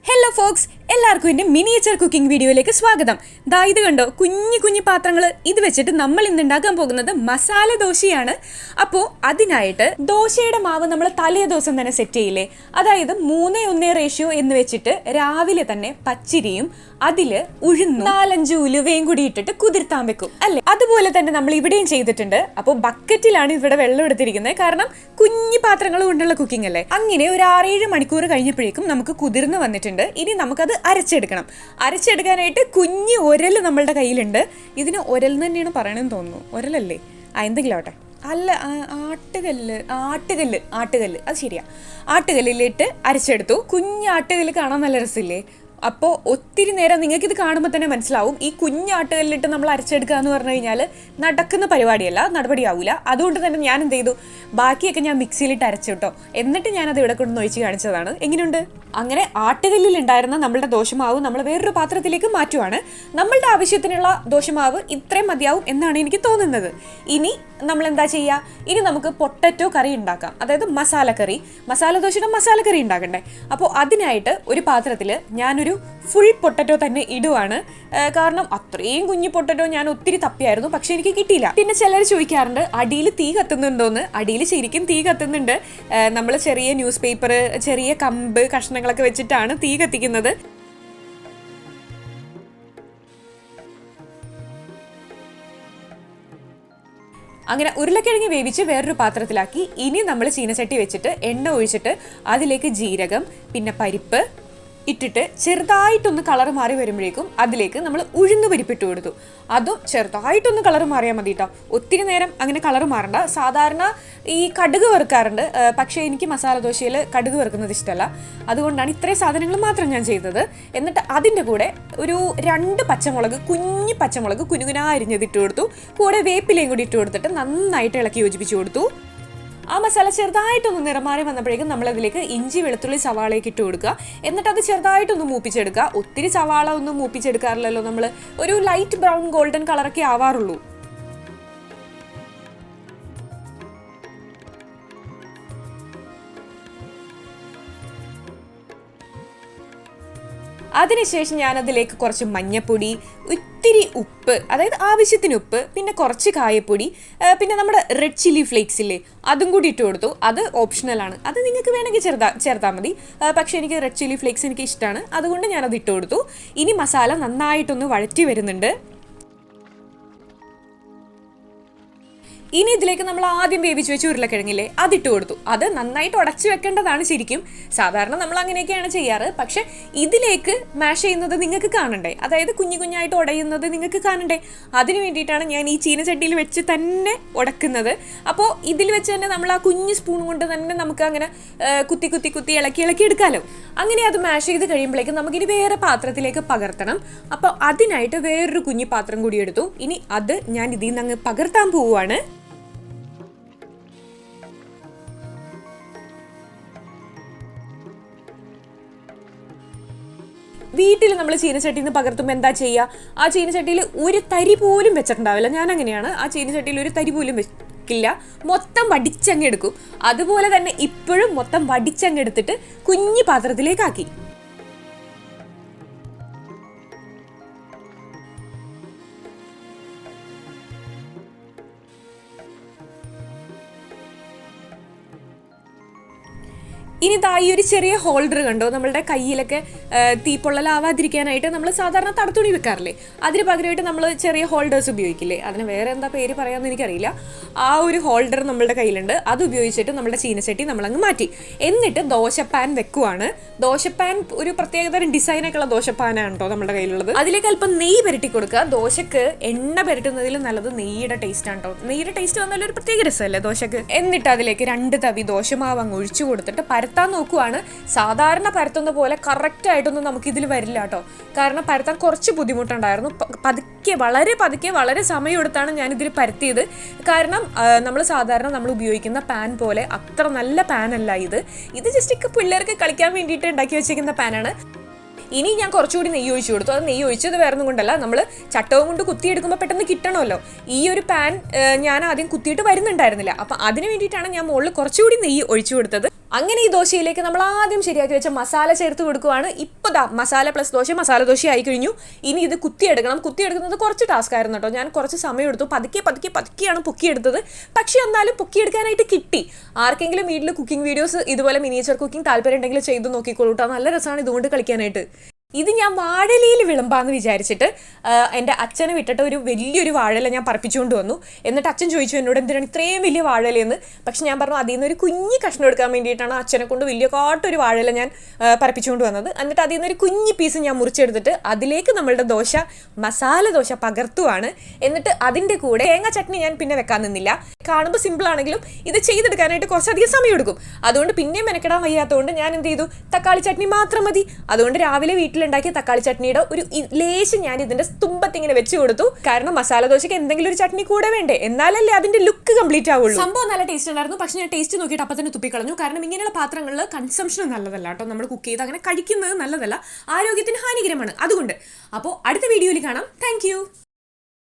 Hello Fox, എല്ലാവർക്കും എൻ്റെ miniature cooking വീഡിയോയിലേക്ക് സ്വാഗതം. ദാ ഇത് കണ്ടോ, കുഞ്ഞു കുഞ്ഞു പാത്രങ്ങൾ. ഇത് വെച്ചിട്ട് നമ്മൾ ഇന്ന് ഉണ്ടാക്കാൻ പോകുന്നത് മസാല ദോശയാണ്. അപ്പോൾ അതിനായിട്ട് ദോശയുടെ മാവ് നമ്മൾ തലേ ദിവസം തന്നെ സെറ്റ് ചെയ്യില്ലേ, അതായത് 3:1 റേഷ്യോ എന്ന് വെച്ചിട്ട് രാവിലെ തന്നെ പച്ചരിയും അതിൽ ഉഴുന്നു 4-5 ഉലുവയും കൂടി ഇട്ടിട്ട് കുതിർത്താൻ വെക്കും അല്ലേ. അതുപോലെ തന്നെ നമ്മൾ ഇവിടെയും ചെയ്തിട്ടുണ്ട്. അപ്പോൾ ബക്കറ്റിലാണ് ഇവിടെ വെള്ളം എടുത്തിരിക്കുന്നത്, കാരണം കുഞ്ഞു പാത്രങ്ങൾ കൊണ്ടുള്ള കുക്കിംഗ് അല്ലേ. അങ്ങനെ ഒരു 6-7 മണിക്കൂർ കഴിഞ്ഞപ്പോഴേക്കും നമുക്ക് കുതിർന്ന് വന്നിട്ടുണ്ട്. ഇനി നമുക്കത് അരച്ചെടുക്കാനായിട്ട് കുഞ്ഞ് ഒരൽ നമ്മളുടെ കയ്യിലുണ്ട്. ഇതിന് ഒരൽ തന്നെയാണ് പറയണമെന്ന് തോന്നുന്നു, ഒരലല്ലേ? എന്തെങ്കിലും ആവട്ടെ. അല്ല, ആട്ടുകല്ല് അത് ശരിയാ. ആട്ടുകല്ലിലിട്ട് അരച്ചെടുത്തു. കുഞ്ഞ് ആട്ടുകല്ല് കാണാൻ നല്ല രസമില്ലേ? അപ്പോൾ ഒത്തിരി നേരം നിങ്ങൾക്കിത് കാണുമ്പോൾ തന്നെ മനസ്സിലാവും, ഈ കുഞ്ഞാട്ടുകല്ലിട്ട് നമ്മൾ അരച്ചെടുക്കുക എന്ന് പറഞ്ഞു കഴിഞ്ഞാൽ നടക്കുന്ന പരിപാടിയല്ല, നടപടിയാവില്ല. അതുകൊണ്ട് തന്നെ ഞാൻ എന്ത് ചെയ്തു, ബാക്കിയൊക്കെ ഞാൻ മിക്സിയിലിട്ട് അരച്ചു കേട്ടോ. എന്നിട്ട് ഞാനത് ഇവിടെ കൊണ്ട് ഒഴിച്ച് കാണിച്ചതാണ്. എങ്ങനെയുണ്ട്? അങ്ങനെ ആട്ടുകല്ലിൽ ഉണ്ടായിരുന്ന നമ്മളുടെ ദോശമാവ് നമ്മൾ വേറൊരു പാത്രത്തിലേക്ക് മാറ്റുവാണ്. നമ്മളുടെ ആവശ്യത്തിനുള്ള ദോശമാവ് ഇത്രയും മതിയാവും എന്നാണ് എനിക്ക് തോന്നുന്നത്. ഇനി നമ്മൾ എന്താ ചെയ്യുക, ഇനി നമുക്ക് പൊട്ടറ്റോ കറി ഉണ്ടാക്കാം, അതായത് മസാലക്കറി. മസാല ദോശയുടെ മസാലക്കറി ഉണ്ടാക്കണ്ടേ. അപ്പോൾ അതിനായിട്ട് ഒരു പാത്രത്തിൽ ഞാനൊരു ഫുൾ പൊട്ടറ്റോ തന്നെ ഇടുവാണ്. കാരണം അത്രയും കുഞ്ഞു പൊട്ടറ്റോ ഞാൻ ഒത്തിരി തപ്പിയായിരുന്നു, പക്ഷെ എനിക്ക് കിട്ടിയില്ല. പിന്നെ ചിലർ ചോദിക്കാറുണ്ട് അടിയിൽ തീ കത്തുന്നുണ്ടോന്ന്. അടിയിൽ ശരിക്കും തീ കത്തുന്നുണ്ട്. നമ്മൾ ചെറിയ ന്യൂസ് പേപ്പർ, ചെറിയ കമ്പ് കഷ്ണങ്ങളൊക്കെ വെച്ചിട്ടാണ് തീ കത്തിക്കുന്നത്. അങ്ങനെ ഉരുളക്കിഴങ്ങ് വേവിച്ച് വേറൊരു പാത്രത്തിലാക്കി. ഇനി നമ്മൾ ചീനച്ചട്ടി വെച്ചിട്ട് എണ്ണ ഒഴിച്ചിട്ട് അതിലേക്ക് ജീരകം, പിന്നെ പരിപ്പ് ഇട്ടിട്ട് ചെറുതായിട്ടൊന്ന് കളർ മാറി വരുമ്പോഴേക്കും അതിലേക്ക് നമ്മൾ ഉഴുന്ന് പരിപ്പിട്ട് കൊടുത്തു. അതും ചെറുതായിട്ടൊന്ന് കളർ മാറിയാൽ മതി കേട്ടോ, ഒത്തിരി നേരം അങ്ങനെ കളർ മാറണ്ട. സാധാരണ ഈ കടുക് വറുക്കാറുണ്ട്, പക്ഷേ എനിക്ക് മസാല ദോശയിൽ കടുക് വറുക്കുന്നത് ഇഷ്ടമല്ല. അതുകൊണ്ടാണ് ഇത്രയും സാധനങ്ങൾ മാത്രം ഞാൻ ചെയ്തത്. എന്നിട്ട് അതിൻ്റെ കൂടെ ഒരു 2 പച്ചമുളക്, കുഞ്ഞു പച്ചമുളക് കുനുകുനാ അരിഞ്ഞതിട്ട് കൊടുത്തു. കൂടെ വേപ്പിലയും കൂടി ഇട്ട് കൊടുത്തിട്ട് നന്നായിട്ട് ഇളക്കി യോജിപ്പിച്ച് കൊടുത്തു. ആ മസാല ചെറുതായിട്ടൊന്ന് നിറമാറി വന്നപ്പോഴേക്കും നമ്മളതിലേക്ക് ഇഞ്ചി, വെളുത്തുള്ളി, സവാളയൊക്കെ ഇട്ട് കൊടുക്കുക. എന്നിട്ട് അത് ചെറുതായിട്ടൊന്ന് മൂപ്പിച്ചെടുക്കുക. ഒത്തിരി സവാള ഒന്നും മൂപ്പിച്ചെടുക്കാറില്ലല്ലോ നമ്മൾ, ഒരു ലൈറ്റ് ബ്രൗൺ ഗോൾഡൻ കളറൊക്കെ ആവാറുള്ളൂ. അതിനുശേഷം ഞാനതിലേക്ക് കുറച്ച് മഞ്ഞപ്പൊടി, ഇത്തിരി ഉപ്പ്, അതായത് ആവശ്യത്തിന് ഉപ്പ്, പിന്നെ കുറച്ച് കായപ്പൊടി, പിന്നെ നമ്മുടെ റെഡ് ചില്ലി ഫ്ലേക്സ് ഇല്ലേ, അതും കൂടി ഇട്ട് കൊടുത്തു. അത് ഓപ്ഷണലാണ്, അത് നിങ്ങൾക്ക് വേണമെങ്കിൽ ചേർത്താൽ മതി. പക്ഷേ എനിക്ക് റെഡ് ചില്ലി ഫ്ലേക്സ് എനിക്ക് ഇഷ്ടമാണ്, അതുകൊണ്ട് ഞാനത് ഇട്ട് കൊടുത്തു. ഇനി മസാല നന്നായിട്ടൊന്ന് വഴറ്റി വരുന്നുണ്ട്. ഇനി ഇതിലേക്ക് നമ്മൾ ആദ്യം വേവിച്ച് വെച്ച് ഉരുളക്കിഴങ്ങില്ലേ, അതിട്ട് കൊടുത്തു. അത് നന്നായിട്ട് ഉടച്ചു വെക്കേണ്ടതാണ് ശരിക്കും. സാധാരണ നമ്മൾ അങ്ങനെയൊക്കെയാണ് ചെയ്യാറ്. പക്ഷെ ഇതിലേക്ക് മാഷ് ചെയ്യുന്നത് നിങ്ങൾക്ക് കാണണ്ടേ, അതായത് കുഞ്ഞു കുഞ്ഞായിട്ട് ഉടയുന്നത് നിങ്ങൾക്ക് കാണണ്ടേ. അതിന് വേണ്ടിയിട്ടാണ് ഞാൻ ഈ ചീനച്ചട്ടിയിൽ വെച്ച് തന്നെ ഉടക്കുന്നത്. അപ്പോൾ ഇതിൽ വെച്ച് തന്നെ നമ്മൾ ആ കുഞ്ഞു സ്പൂൺ കൊണ്ട് തന്നെ നമുക്ക് അങ്ങനെ കുത്തി കുത്തി കുത്തി ഇളക്കി എടുക്കാമല്ലോ. അങ്ങനെ അത് മാഷ് ചെയ്ത് കഴിയുമ്പോഴേക്കും നമുക്കിനി വേറെ പാത്രത്തിലേക്ക് പകർത്തണം. അപ്പോൾ അതിനായിട്ട് വേറൊരു കുഞ്ഞു പാത്രം കൂടി എടുത്തു. ഇനി അത് ഞാൻ ഇതിൽ നിന്ന് അങ്ങ് പകർത്താൻ പോവുകയാണ്. വീട്ടിൽ നമ്മൾ ചീനച്ചട്ടിയിൽ നിന്ന് പകർത്തുമ്പോൾ എന്താ ചെയ്യുക, ആ ചീനച്ചട്ടിയിൽ ഒരു തരി പോലും വെച്ചിട്ടുണ്ടാവില്ല. ഞാൻ അങ്ങനെയാണ്, ആ ചീനച്ചട്ടിയിൽ ഒരു തരി പോലും വെക്കില്ല, മൊത്തം വടിച്ചങ്ങ് എടുക്കും. അതുപോലെ തന്നെ ഇപ്പോഴും മൊത്തം വടിച്ചങ്ങ് എടുത്തിട്ട് കുഞ്ഞു പാത്രത്തിലേക്കാക്കി. ഇനി ഈ ഒരു ചെറിയ ഹോൾഡർ കണ്ടോ, നമ്മളുടെ കയ്യിലൊക്കെ തീപ്പൊള്ളലാവാതിരിക്കാനായിട്ട് നമ്മൾ സാധാരണ തടത്തുണി വെക്കാറില്ലേ, അതിന് പകരമായിട്ട് നമ്മൾ ചെറിയ ഹോൾഡേഴ്സ് ഉപയോഗിക്കില്ലേ, അതിന് വേറെ എന്താ പേര് പറയാമെന്ന് എനിക്കറിയില്ല. ആ ഒരു ഹോൾഡർ നമ്മളുടെ കയ്യിലുണ്ട്. അത് ഉപയോഗിച്ചിട്ട് നമ്മുടെ ചീനച്ചട്ടി നമ്മളങ്ങ് മാറ്റി. എന്നിട്ട് ദോശപ്പാൻ വെക്കുവാണ്. ദോശപ്പാൻ ഒരു പ്രത്യേകതരം ഡിസൈനൊക്കെ ഉള്ള ദോശപ്പാനാണ് കേട്ടോ നമ്മുടെ കയ്യിലുള്ളത്. അതിലേക്ക് അല്പം നെയ്യ് പുരട്ടി കൊടുക്കുക. ദോശക്ക് എണ്ണ പുരട്ടുന്നതിലും നല്ലത് നെയ്യുടെ ടേസ്റ്റ് ആണ് കേട്ടോ. നെയ്യുടെ ടേസ്റ്റ് വന്നാലും ഒരു പ്രത്യേക രസമല്ലേ ദോശക്ക്. എന്നിട്ട് അതിലേക്ക് 2 തവി ദോശമാവ് അങ്ങ് ഒഴിച്ചു കൊടുത്തിട്ട് പരത്താൻ നോക്കുവാണ്. സാധാരണ പരത്തുന്ന പോലെ കറക്റ്റ് ആയിട്ടൊന്നും നമുക്കിതിൽ വരില്ല കേട്ടോ, കാരണം പരത്താൻ കുറച്ച് ബുദ്ധിമുട്ടുണ്ടായിരുന്നു. വളരെ പതുക്കെ വളരെ സമയമെടുത്താണ് ഞാനിതിൽ പരത്തിയത്. കാരണം നമ്മൾ സാധാരണ നമ്മൾ ഉപയോഗിക്കുന്ന പാൻ പോലെ അത്ര നല്ല പാനല്ല ഇത്. ജസ്റ്റ് പിള്ളേർക്ക് കളിക്കാൻ വേണ്ടിയിട്ട് ഉണ്ടാക്കി വെച്ചിരിക്കുന്ന പാനാണ്. ഇനി ഞാൻ കുറച്ചുകൂടി നെയ്യ് ഒഴിച്ചു കൊടുത്തു. അത് നെയ്യ് ഒഴിച്ചത് വേറെ ഒന്നും കൊണ്ടല്ല, നമ്മൾ ചട്ടവും കൊണ്ട് കുത്തിയെടുക്കുമ്പോൾ പെട്ടെന്ന് കിട്ടണമല്ലോ. ഈ ഒരു പാൻ ഞാൻ ആദ്യം കുത്തിയിട്ട് വരുന്നുണ്ടായിരുന്നില്ല, അപ്പം അതിന് വേണ്ടിയിട്ടാണ് ഞാൻ മുകളിൽ കുറച്ചുകൂടി നെയ്യ് ഒഴിച്ചു കൊടുത്തത്. അങ്ങനെ ഈ ദോശയിലേക്ക് നമ്മൾ ആദ്യം ശരിയാക്കി വെച്ച മസാല ചേർത്ത് കൊടുക്കുവാണ്. ഇപ്പോൾ മസാല പ്ലസ് ദോശ മസാല ദോശ ആയി കഴിഞ്ഞു. ഇനി ഇത് കുത്തിയെടുക്കുന്നത് കുറച്ച് ടാസ്ക് ആയിരുന്നു കേട്ടോ. ഞാൻ കുറച്ച് സമയം എടുത്തു, പതുക്കെയാണ് പൊക്കിയെടുത്തത്. പക്ഷേ എന്നാലും പൊക്കിയെടുക്കാനായിട്ട് കിട്ടി. ആർക്കെങ്കിലും വീട്ടിൽ കുക്കിംഗ് വീഡിയോസ് ഇതുപോലെ മിനിയേച്ചർ കുക്കിംഗ് താല്പര്യം ഉണ്ടെങ്കിൽ ചെയ്ത് നോക്കിക്കോളൂ കേട്ടോ. നല്ല രസമാണ് ഇതുകൊണ്ട് കളിക്കാനായിട്ട്. ഇത് ഞാൻ വാഴലയിൽ വിളമ്പാന്ന് വിചാരിച്ചിട്ട് എൻ്റെ അച്ഛനെ വിട്ടിട്ട് ഒരു വലിയൊരു വാഴല ഞാൻ പറപ്പിച്ചുകൊണ്ട് വന്നു. എന്നിട്ട് അച്ഛൻ ചോദിച്ചു എന്നോട് എന്തിനാണ് ഇത്രയും വലിയ വാഴലയെന്ന്. പക്ഷെ ഞാൻ പറഞ്ഞു അതിൽ നിന്ന് ഒരു കുഞ്ഞ് കഷ്ണം എടുക്കാൻ വേണ്ടിയിട്ടാണ് അച്ഛനെ കൊണ്ട് വലിയ കാട്ടൊരു വാഴല ഞാൻ പറപ്പിച്ചുകൊണ്ട് വന്നത്. എന്നിട്ട് അതിൽ നിന്നൊരു കുഞ്ഞ് പീസ് ഞാൻ മുറിച്ചെടുത്തിട്ട് അതിലേക്ക് നമ്മളുടെ ദോശ മസാല ദോശ പകർത്തുവാണ്. എന്നിട്ട് അതിൻ്റെ കൂടെ തേങ്ങ ചട്നി ഞാൻ പിന്നെ വെക്കാൻ നിന്നില്ല. കാണുമ്പോൾ സിമ്പിൾ ആണെങ്കിലും ഇത് ചെയ്തെടുക്കാനായിട്ട് കുറച്ചധികം സമയം എടുക്കും. അതുകൊണ്ട് പിന്നെയും മെനക്കെടാൻ വയ്യാത്തതുകൊണ്ട് ഞാൻ എന്ത് ചെയ്തു, തക്കാളി ചട്നി മാത്രം മതി. അതുകൊണ്ട് രാവിലെ വീട്ടിലുണ്ടാക്കിയ തക്കാളി ചട്നിയുടെ ഒരു ലേശം ഞാൻ ഇതിന്റെ തുമ്പത്തിങ്ങനെ വെച്ച് കൊടുത്തു. കാരണം മസാല ദോശയ്ക്ക് എന്തെങ്കിലും ഒരു ചട്നി കൂടെ വേണ്ടേ, എന്നാലല്ലേ അതിന്റെ ലുക്ക് കംപ്ലീറ്റ് ആവുള്ളൂ. സംഭവം നല്ല ടേസ്റ്റ് ഉണ്ടായിരുന്നു. പക്ഷെ ഞാൻ ടേസ്റ്റ് നോക്കിയിട്ട് അപ്പം തന്നെ തുപ്പിക്കളഞ്ഞു. കാരണം ഇങ്ങനെയുള്ള പാത്രങ്ങളിൽ കൺസംഷൻ നല്ലതല്ല കേട്ടോ. നമ്മൾ കുക്ക് ചെയ്ത് അങ്ങനെ കഴിക്കുന്നത് നല്ലതല്ല, ആരോഗ്യത്തിന് ഹാനികരമാണ്. അതുകൊണ്ട് അപ്പോൾ അടുത്ത വീഡിയോയിൽ കാണാം. താങ്ക്